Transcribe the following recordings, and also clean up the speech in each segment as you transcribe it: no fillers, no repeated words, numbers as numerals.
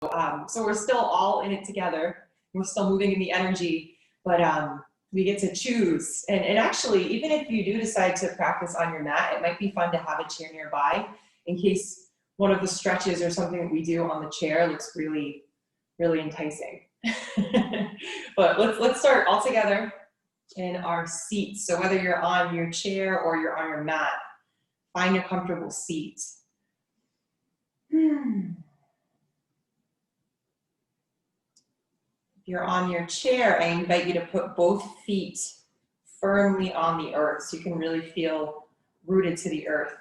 So we're still all in it together. We're still moving in the energy, but we get to choose. And actually, even if you do decide to practice on your mat, it might be fun to have a chair nearby in case one of the stretches or something that we do on the chair looks really, really enticing. But let's start all together in our seats. So whether you're on your chair or you're on your mat, find a comfortable seat. If you're on your chair, I invite you to put both feet firmly on the earth so you can really feel rooted to the earth.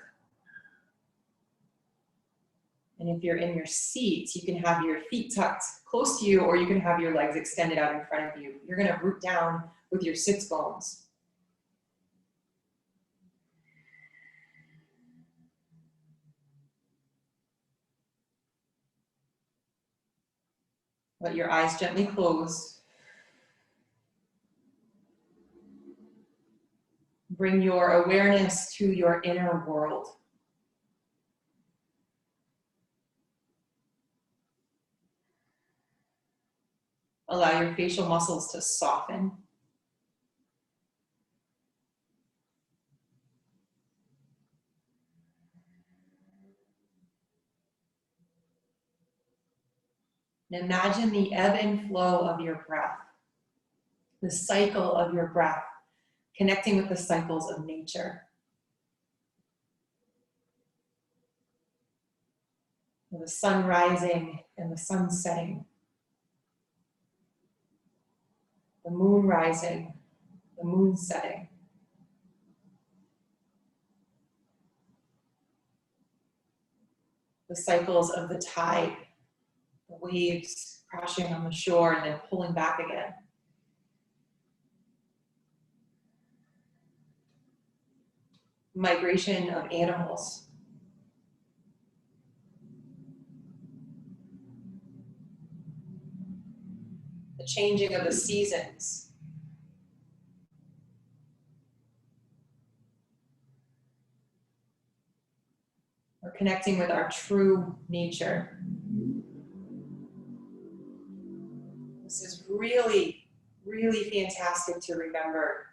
And if you're in your seat, you can have your feet tucked close to you, or you can have your legs extended out in front of you. You're going to root down with your sits bones. Let your eyes gently close. Bring your awareness to your inner world. Allow your facial muscles to soften. And imagine the ebb and flow of your breath, the cycle of your breath, connecting with the cycles of nature. The sun rising and the sun setting. The moon rising, the moon setting. The cycles of the tide, the waves crashing on the shore and then pulling back again. Migration of animals. The changing of the seasons. We're connecting with our true nature. This is really, really fantastic to remember.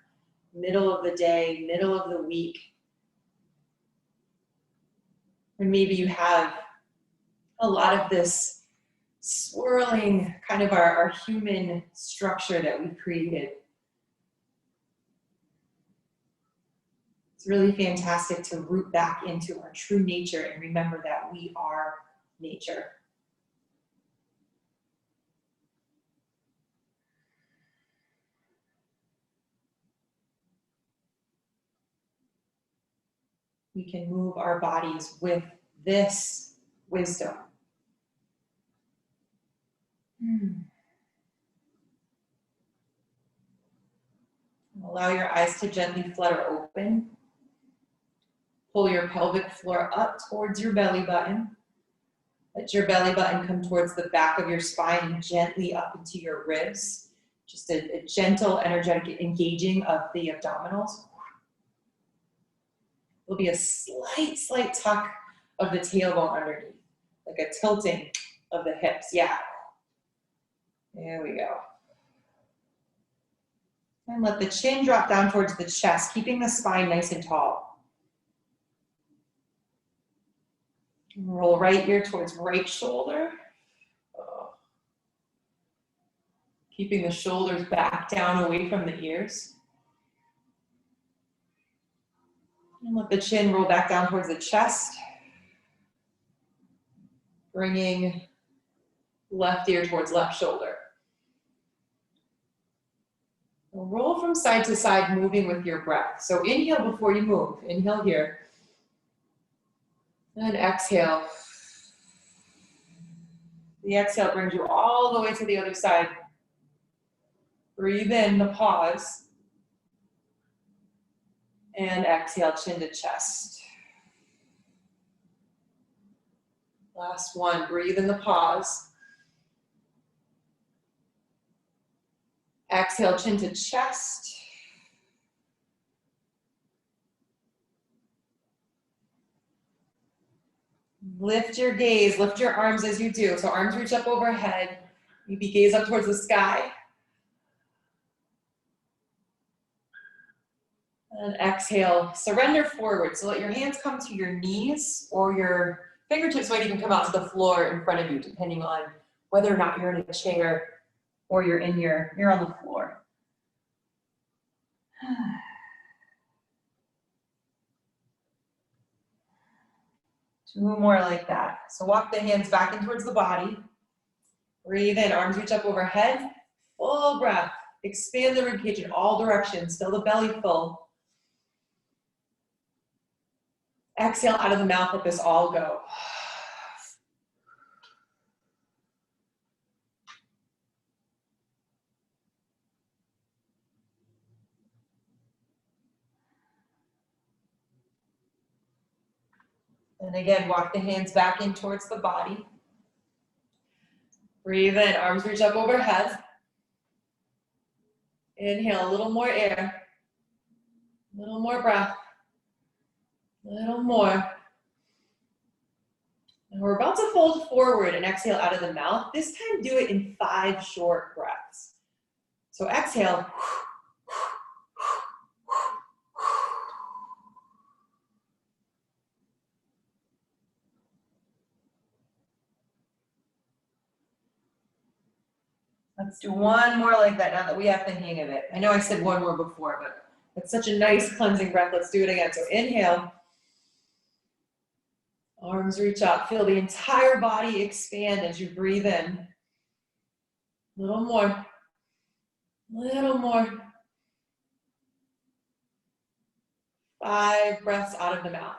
Middle of the day, middle of the week. When maybe you have a lot of this swirling kind of our human structure that we've created. It's really fantastic to root back into our true nature and remember that we are nature. We can move our bodies with this wisdom. Allow your eyes to gently flutter open. Pull your pelvic floor up towards your belly button. Let your belly button come towards the back of your spine and gently up into your ribs. Just a gentle, energetic engaging of the abdominals. There'll be a slight tuck of the tailbone underneath, like a tilting of the hips. Yeah. There we go. And let the chin drop down towards the chest, keeping the spine nice and tall. Roll right ear towards right shoulder. Keeping the shoulders back down away from the ears. And let the chin roll back down towards the chest. Bringing left ear towards left shoulder. Roll from side to side, moving with your breath. So inhale before you move. Inhale here. And exhale. The exhale brings you all the way to the other side. Breathe in the pause. And exhale, chin to chest. Last one, breathe in the pause. Exhale, chin to chest. Lift your gaze, lift your arms as you do. So arms reach up overhead. Maybe gaze up towards the sky. And exhale, surrender forward. So let your hands come to your knees, or your fingertips might even come out to the floor in front of you, depending on whether or not you're in a chair or you're on the floor. Two more like that. So walk the hands back in towards the body. Breathe in, arms reach up overhead. Full breath. Expand the ribcage in all directions. Fill the belly full. Exhale out of the mouth, let this all go. And again, walk the hands back in towards the body. Breathe in, arms reach up overhead. Inhale, a little more air. A little more breath. A little more. And we're about to fold forward and exhale out of the mouth. This time do it in 5 short breaths. So exhale. Let's do one more like that now that we have the hang of it. I know I said one more before, but it's such a nice cleansing breath. Let's do it again. So inhale. Arms reach up. Feel the entire body expand as you breathe in. A little more. A little more. 5 breaths out of the mouth.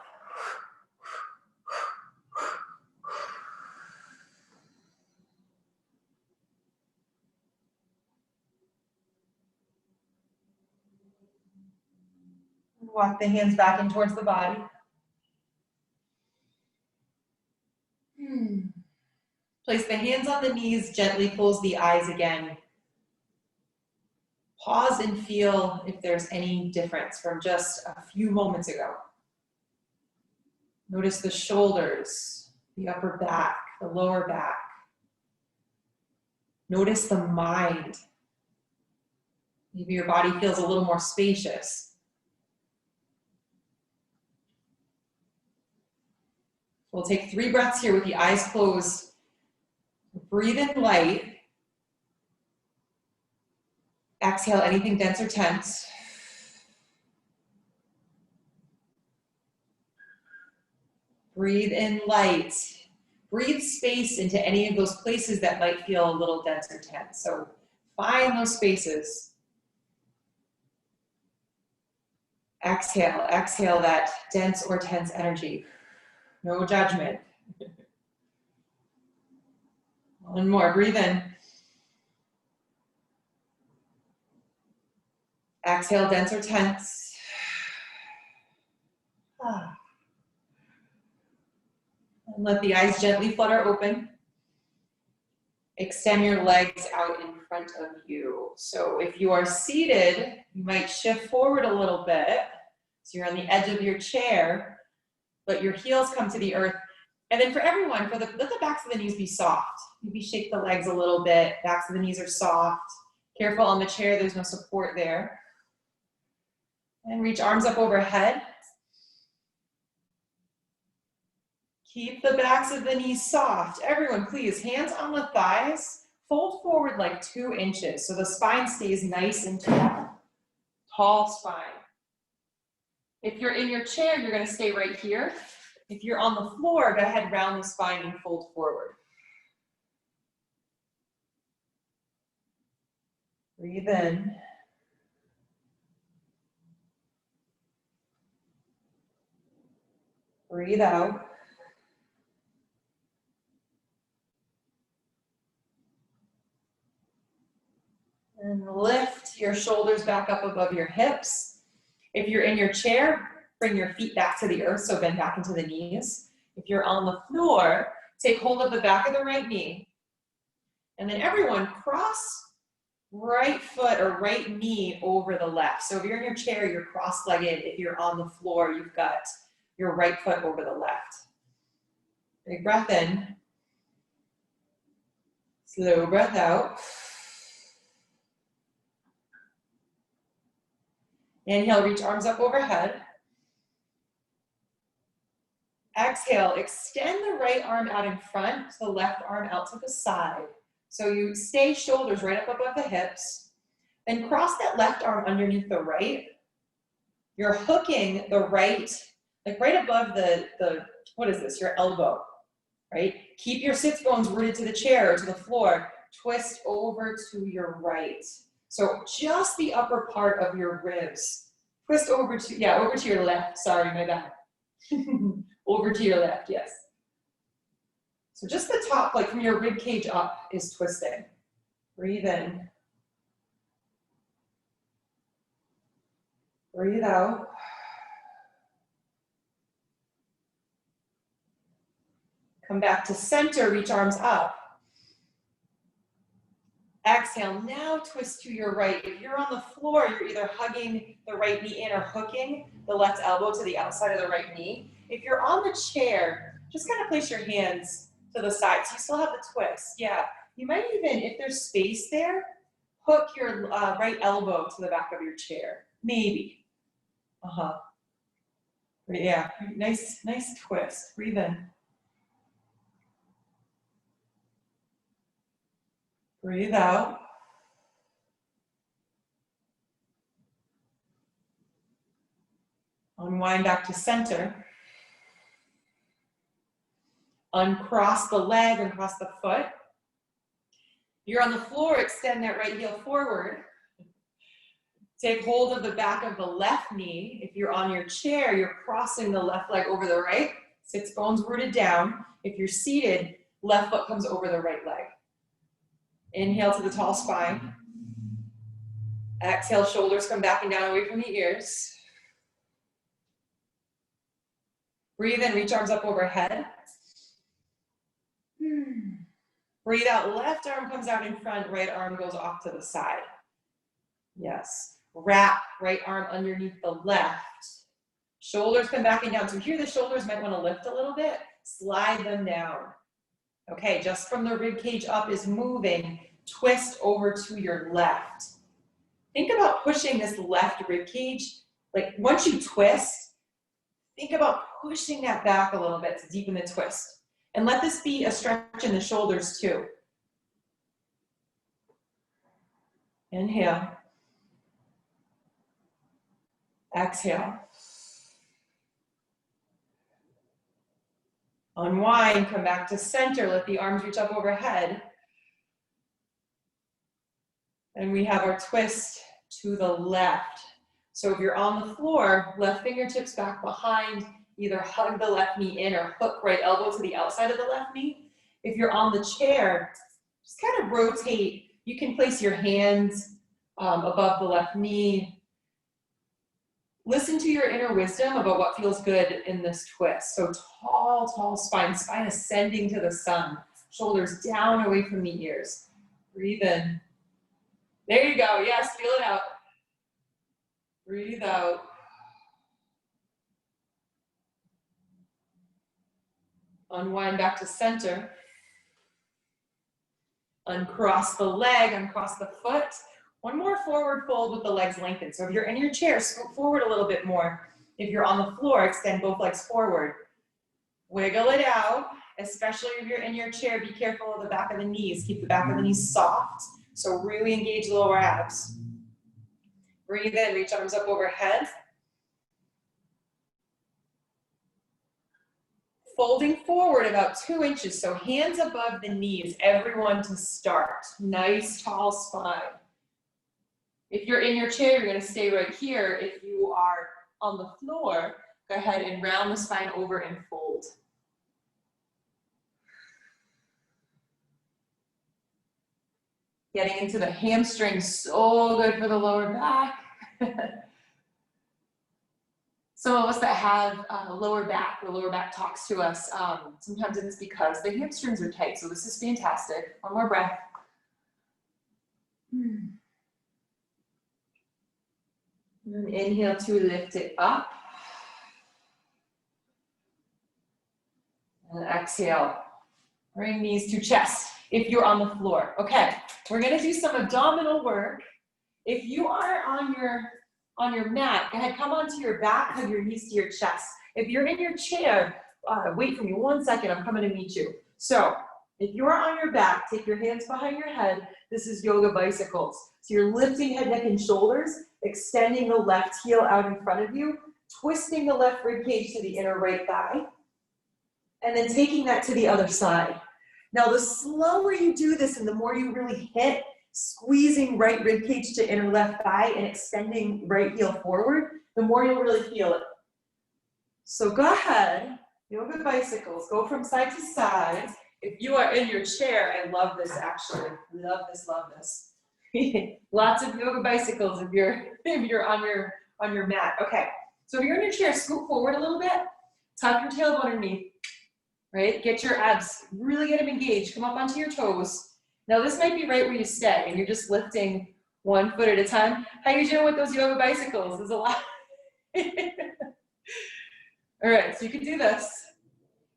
Walk the hands back in towards the body. Place the hands on the knees, gently close the eyes again. Pause and feel if there's any difference from just a few moments ago. Notice the shoulders, the upper back, the lower back. Notice the mind. Maybe your body feels a little more spacious. We'll take 3 breaths here with the eyes closed. Breathe in light. Exhale anything dense or tense. Breathe in light. Breathe space into any of those places that might feel a little dense or tense. So find those spaces. Exhale, exhale that dense or tense energy. No judgment. One more, breathe in. Exhale, dense or tense. And let the eyes gently flutter open. Extend your legs out in front of you. So if you are seated, you might shift forward a little bit. So you're on the edge of your chair. Let your heels come to the earth. And then for everyone, let the backs of the knees be soft. Maybe shake the legs a little bit. Backs of the knees are soft. Careful on the chair, there's no support there. And reach arms up overhead. Keep the backs of the knees soft. Everyone, please, hands on the thighs. Fold forward like 2 inches so the spine stays nice and tall. Tall spine. If you're in your chair, you're going to stay right here. If you're on the floor, go ahead, round the spine and fold forward. Breathe in. Breathe out. And lift your shoulders back up above your hips. If you're in your chair, bring your feet back to the earth, so bend back into the knees. If you're on the floor, take hold of the back of the right knee. And then everyone cross right foot or right knee over the left. So if you're in your chair, you're cross-legged. If you're on the floor, you've got your right foot over the left. Big breath in. Slow breath out. Inhale, reach arms up overhead. Exhale, extend the right arm out in front, the left arm out to the side. So you stay shoulders right up above the hips. Then cross that left arm underneath the right. You're hooking the right, like right above the what is this, your elbow, right? Keep your sits bones rooted to the chair or to the floor. Twist over to your right. So just the upper part of your ribs. Twist over to, over to your left. Sorry, my bad. Over to your left, yes. So just the top, like from your rib cage up, is twisting. Breathe in. Breathe out. Come back to center, reach arms up. Exhale, now twist to your right. If you're on the floor, you're either hugging the right knee in or hooking the left elbow to the outside of the right knee. If you're on the chair, just kind of place your hands to the side so you still have the twist. Yeah, you might even, if there's space there, hook your right elbow to the back of your chair. Maybe. Yeah, nice twist. Breathe in. Breathe out. Unwind back to center. Uncross the leg, uncross the foot. You're on the floor, extend that right heel forward. Take hold of the back of the left knee. If you're on your chair, you're crossing the left leg over the right. Sits bones rooted down. If you're seated, left foot comes over the right leg. Inhale to the tall spine. Exhale, shoulders come back and down away from the ears. Breathe in, reach arms up overhead. Breathe out, left arm comes out in front, right arm goes off to the side. Yes. Wrap right arm underneath the left. Shoulders come back and down. So here the shoulders might want to lift a little bit. Slide them down. Okay, just from the rib cage up is moving. Twist over to your left. Think about pushing this left rib cage. Like once you twist, think about pushing that back a little bit to deepen the twist. And let this be a stretch in the shoulders too. Inhale. Exhale. Unwind, come back to center. Let the arms reach up overhead. And we have our twist to the left. So if you're on the floor, left fingertips back behind, either hug the left knee in or hook right elbow to the outside of the left knee. If you're on the chair, just kind of rotate. You can place your hands above the left knee. Listen to your inner wisdom about what feels good in this twist. So tall spine ascending to the sun. Shoulders down away from the ears. Breathe in. There you go. Yes, feel it out. Breathe out. Unwind back to center. Uncross the leg, uncross the foot. One more forward fold with the legs lengthened. So if you're in your chair, scoot forward a little bit more. If you're on the floor, extend both legs forward. Wiggle it out, especially if you're in your chair. Be careful of the back of the knees. Keep the back of the knees soft. So really engage the lower abs. Breathe in, reach arms up overhead. Folding forward about 2 inches, so hands above the knees, everyone to start. Nice tall spine. If you're in your chair, you're gonna stay right here. If you are on the floor, go ahead and round the spine over and fold. Getting into the hamstrings, so good for the lower back. Some of us that have lower back, the lower back talks to us. Sometimes it's because the hamstrings are tight. So this is fantastic. One more breath. And inhale to lift it up. And exhale. Bring knees to chest if you're on the floor. Okay, we're gonna do some abdominal work. If you are on your mat, go ahead, come onto your back, hug your knees to your chest. If you're in your chair, wait for me 1 second, I'm coming to meet you. So, if you're on your back, take your hands behind your head. This is yoga bicycles. So you're lifting head, neck, and shoulders, extending the left heel out in front of you, twisting the left rib cage to the inner right thigh, and then taking that to the other side. Now, the slower you do this and the more you really hit, squeezing right rib cage to inner left thigh and extending right heel forward, the more you'll really feel it. So go ahead, yoga bicycles, go from side to side. If you are in your chair, I love this actually. Love this, love this. Lots of yoga bicycles if you're on your mat. Okay, so if you're in your chair, scoot forward a little bit, tuck your tailbone underneath, right? Get your abs, really get them engaged. Come up onto your toes. Now this might be right where you stay and you're just lifting 1 foot at a time. How you doing with those yoga bicycles? There's a lot. All right, so you can do this.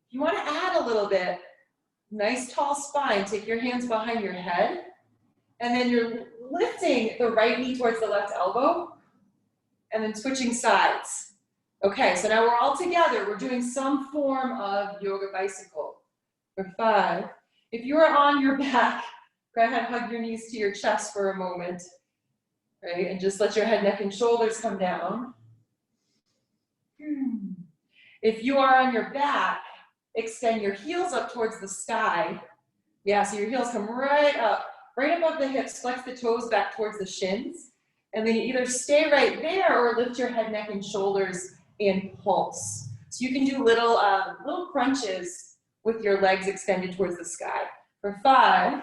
You want to add a little bit. Nice tall spine. Take your hands behind your head. And then you're lifting the right knee towards the left elbow. And then switching sides. Okay, so now we're all together. We're doing some form of yoga bicycle. For 5. If you are on your back, go ahead, hug your knees to your chest for a moment. Right, and just let your head, neck, and shoulders come down. If you are on your back, extend your heels up towards the sky. Yeah, so your heels come right up, right above the hips, flex the toes back towards the shins. And then you either stay right there or lift your head, neck, and shoulders and pulse. So you can do little crunches with your legs extended towards the sky. For 5,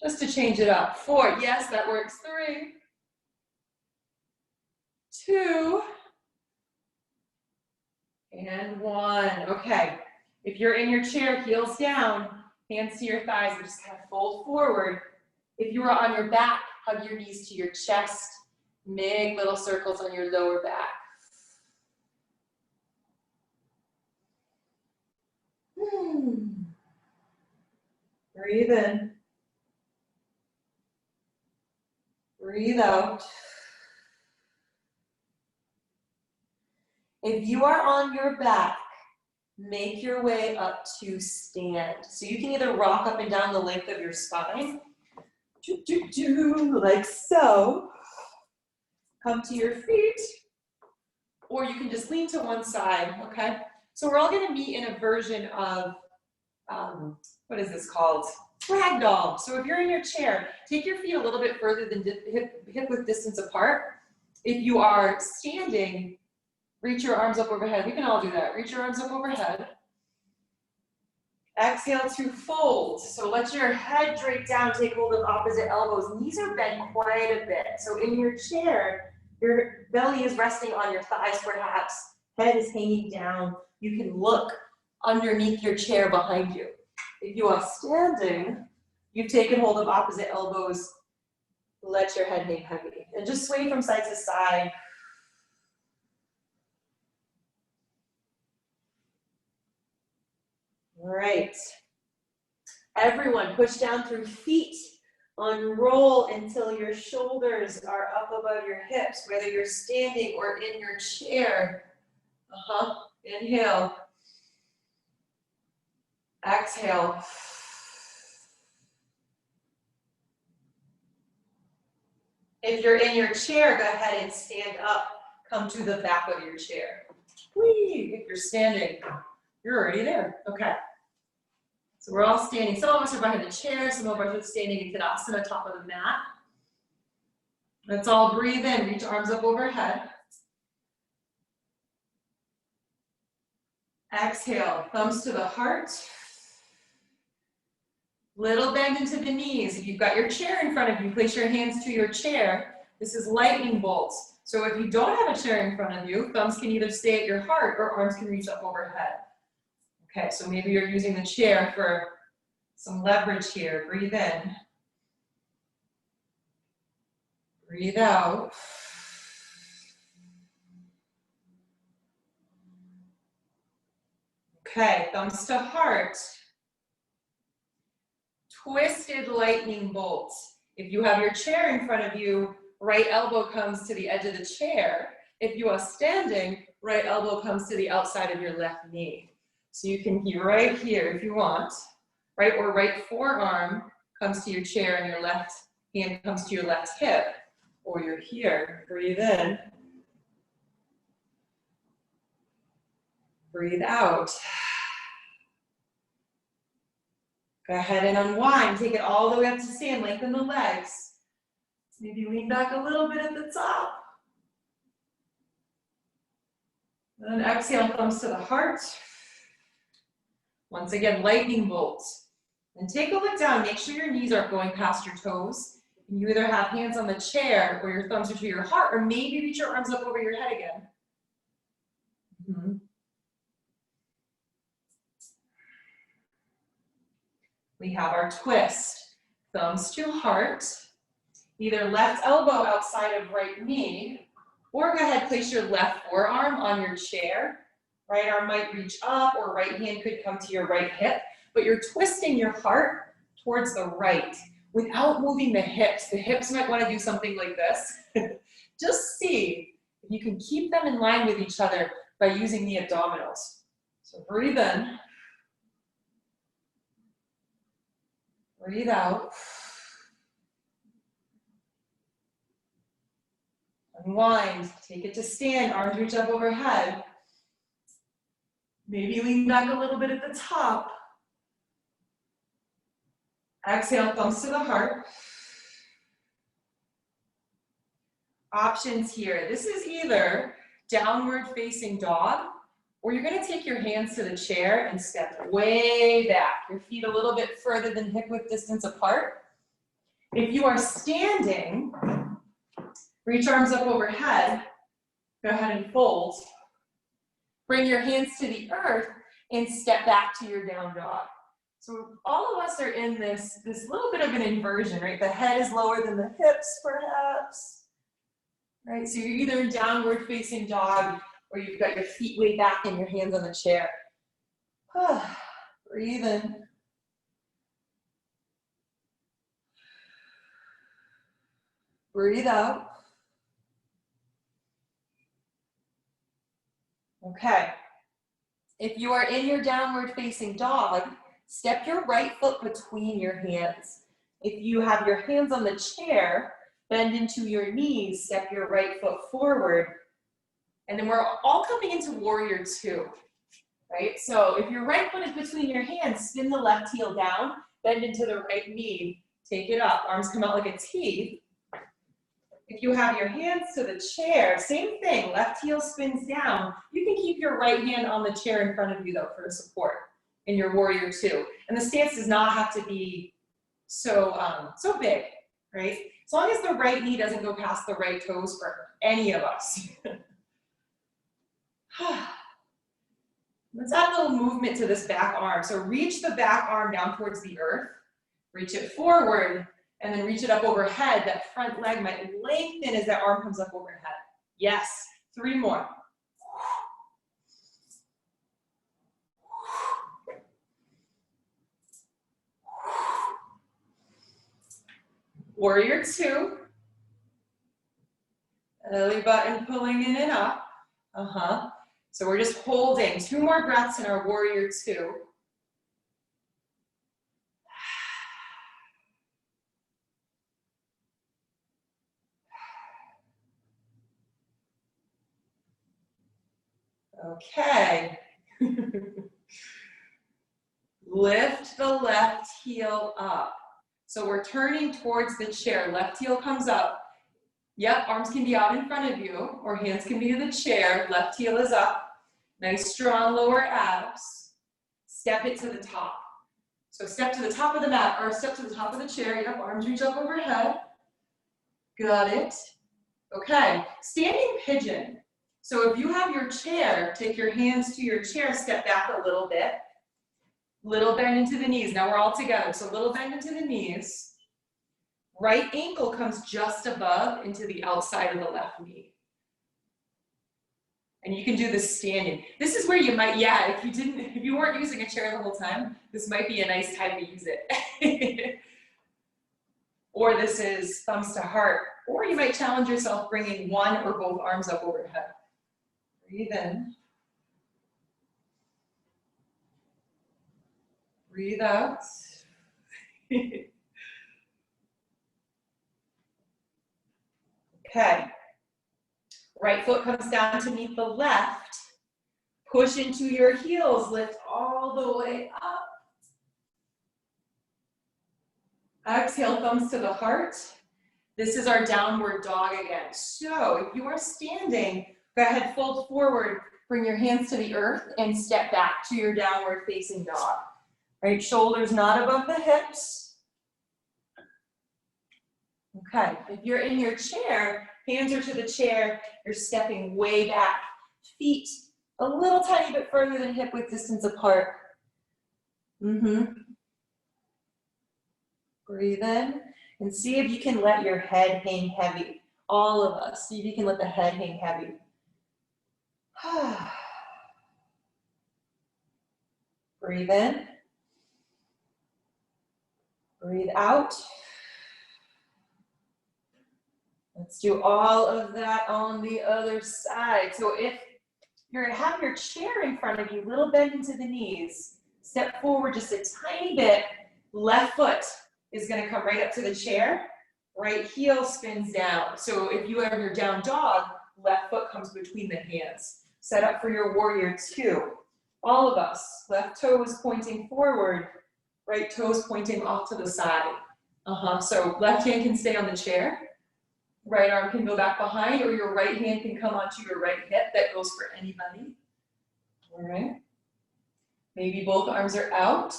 just to change it up. 4, yes, that works. 3, 2, and 1. Okay, if you're in your chair, heels down, hands to your thighs, and just kind of fold forward. If you are on your back, hug your knees to your chest. Make little circles on your lower back. Breathe in. Breathe out. If you are on your back, make your way up to stand. So you can either rock up and down the length of your spine, like so. Come to your feet, or you can just lean to one side, okay? So we're all gonna meet in a version of, what is this called? Ragdoll. So if you're in your chair, take your feet a little bit further than hip width distance apart. If you are standing, reach your arms up overhead. We can all do that. Reach your arms up overhead. Exhale to fold. So let your head drape down, take hold of opposite elbows. Knees are bent quite a bit. So in your chair, your belly is resting on your thighs perhaps. Head is hanging down. You can look underneath your chair behind you. If you are standing, you've taken hold of opposite elbows. Let your head hang heavy. And just sway from side to side. All right. Everyone, push down through feet. Unroll until your shoulders are up above your hips, whether you're standing or in your chair. Inhale. Exhale. If you're in your chair, go ahead and stand up. Come to the back of your chair. Whee! If you're standing, you're already there. Okay. So we're all standing. Some of us are behind the chair. Some of us are standing in Tadasana, top of the mat. Let's all breathe in. Reach arms up overhead. Exhale. Thumbs to the heart. Little bend into the knees. If you've got your chair in front of you, place your hands to your chair. This is lightning bolts. So if you don't have a chair in front of you, thumbs can either stay at your heart or arms can reach up overhead. Okay, so maybe you're using the chair for some leverage here. Breathe in. Breathe out. Okay, thumbs to heart. Twisted lightning bolt. If you have your chair in front of you, right elbow comes to the edge of the chair. If you are standing, right elbow comes to the outside of your left knee. So you can be right here if you want, right? Or right forearm comes to your chair and your left hand comes to your left hip. Or you're here, breathe in. Breathe out. Go ahead and unwind. Take it all the way up to stand. Lengthen the legs. Maybe lean back a little bit at the top. And then exhale, thumbs to the heart. Once again, lightning bolt. And take a look down. Make sure your knees aren't going past your toes. And you either have hands on the chair or your thumbs are to your heart, or maybe reach your arms up over your head again. We have our twist. Thumbs to heart. Either left elbow outside of right knee, or go ahead, place your left forearm on your chair. Right arm might reach up, or right hand could come to your right hip, but you're twisting your heart towards the right without moving the hips. The hips might want to do something like this. Just see if you can keep them in line with each other by using the abdominals. So breathe in. Breathe out. Unwind. Take it to stand. Arms reach up overhead. Maybe lean back a little bit at the top. Exhale, thumbs to the heart. Options here. This is either downward facing dog, or you're going to take your hands to the chair and step way back. Your feet a little bit further than hip width distance apart. If you are standing, reach arms up overhead. Go ahead and fold. Bring your hands to the earth and step back to your down dog. So all of us are in this little bit of an inversion, right? The head is lower than the hips, perhaps. Right? So you're either in downward facing dog, or you've got your feet way back and your hands on the chair. Breathe in. Breathe out. Okay. If you are in your downward facing dog, step your right foot between your hands. If you have your hands on the chair, bend into your knees, step your right foot forward. And then we're all coming into warrior two, right? So if your right foot is between your hands, spin the left heel down, bend into the right knee, take it up, arms come out like a T. If you have your hands to the chair, same thing, left heel spins down. You can keep your right hand on the chair in front of you though for support in your warrior two. And the stance does not have to be so big, right? As long as the right knee doesn't go past the right toes for any of us. Let's add a little movement to this back arm. So reach the back arm down towards the earth, reach it forward, and then reach it up overhead. That front leg might lengthen as that arm comes up overhead. Yes, 3 more. Warrior two. Belly button pulling in and up. So we're just holding 2 more breaths in our warrior two. Okay. Lift the left heel up. So we're turning towards the chair. Left heel comes up. Yep, arms can be out in front of you, or hands can be in the chair. Left heel is up. Nice strong lower abs. Step it to the top. So step to the top of the mat, or step to the top of the chair. Yep, arms reach up overhead. Got it. Okay, standing pigeon. So if you have your chair, take your hands to your chair, step back a little bit. Little bend into the knees. Now we're all together. So little bend into the knees. Right ankle comes just above into the outside of the left knee. And you can do this standing. This is where you might, yeah, if you weren't using a chair the whole time, this might be a nice time to use it. Or this is thumbs to heart. Or you might challenge yourself bringing one or both arms up overhead. Breathe in. Breathe out. Okay. Right foot comes down to meet the left. Push into your heels. Lift all the way up. Exhale, thumbs to the heart. This is our downward dog again. So if you are standing, go ahead, fold forward, bring your hands to the earth, and step back to your downward facing dog. Right, shoulders not above the hips. Okay, if you're in your chair, hands are to the chair, you're stepping way back. Feet a little tiny bit further than hip width distance apart. Breathe in. And see if you can let your head hang heavy. All of us, see if you can let the head hang heavy. Breathe in. Breathe out. Let's do all of that on the other side. So if you have your chair in front of you, little bend into the knees, step forward just a tiny bit, left foot is going to come right up to the chair, right heel spins down. So if you have your down dog, left foot comes between the hands. Set up for your warrior two. All of us, left toes pointing forward, right toes pointing off to the side. So left hand can stay on the chair, right arm can go back behind, or your right hand can come onto your right hip. That goes for anybody. All right. Maybe both arms are out.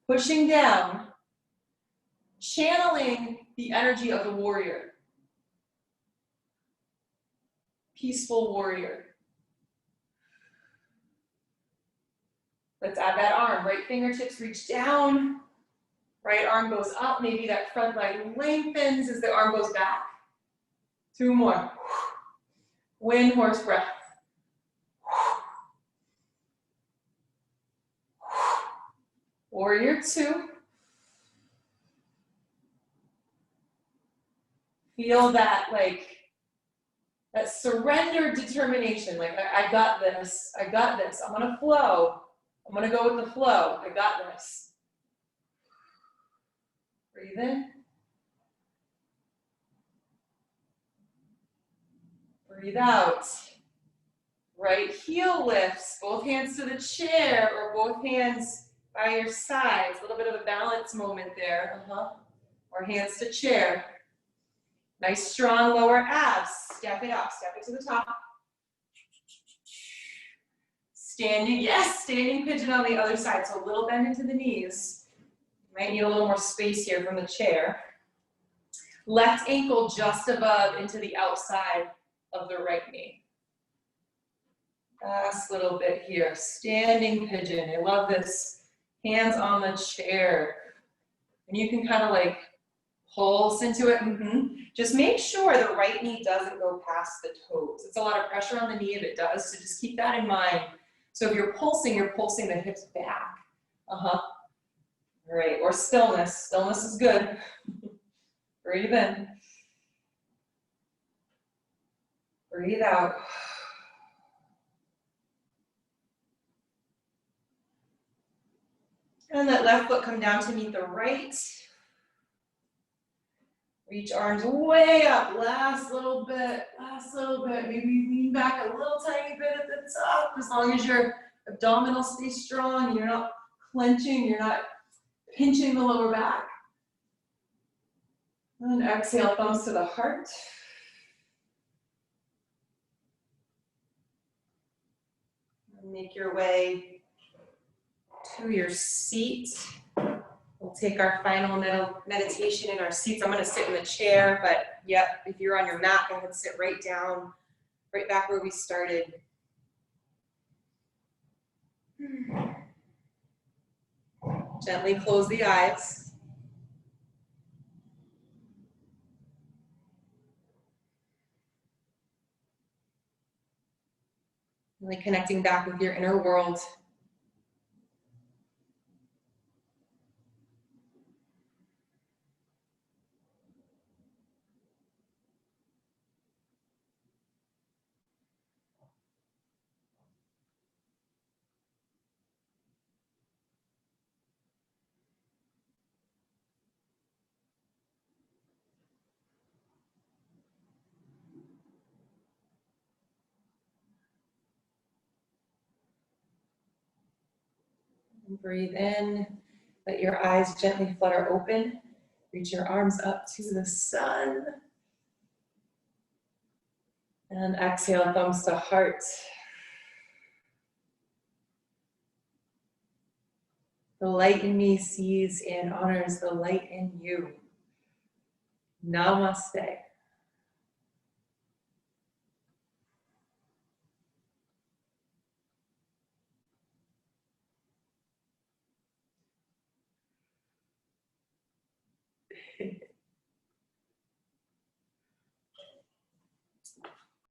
Pushing down, channeling the energy of the warrior. Peaceful warrior. Let's add that arm. Right fingertips reach down. Right arm goes up. Maybe that front leg lengthens as the arm goes back. 2 more. Wind horse breath. Warrior two. Feel that, like, that surrender determination. Like, I got this. I got this. I'm gonna flow. I'm gonna go with the flow. I got this. Breathe in. Breathe out. Right heel lifts, both hands to the chair or both hands by your sides. A little bit of a balance moment there. Or hands to chair. Nice strong lower abs. Step it up, step it to the top. Standing, yes, standing pigeon on the other side. So a little bend into the knees. You might need a little more space here from the chair. Left ankle just above into the outside of the right knee. Last little bit here. Standing pigeon. I love this. Hands on the chair. And you can kind of like pulse into it. Just make sure the right knee doesn't go past the toes. It's a lot of pressure on the knee if it does, so just keep that in mind. So if you're pulsing the hips back. All right, or stillness. Stillness is good. Breathe in. Breathe out. And let left foot come down to meet the right. Reach arms way up. Last little bit. Maybe lean back a little tiny bit at the top. As long as your abdominals stay strong, you're not clenching, you're not pinching the lower back. And exhale, thumbs to the heart. And make your way to your seat. We'll take our final meditation in our seats. I'm going to sit in the chair, but yep, if you're on your mat, go ahead and sit right down, right back where we started. Gently close the eyes. Really connecting back with your inner world. And breathe in, let your eyes gently flutter open. Reach your arms up to the sun. And exhale, thumbs to heart. The light in me sees and honors the light in you. Namaste.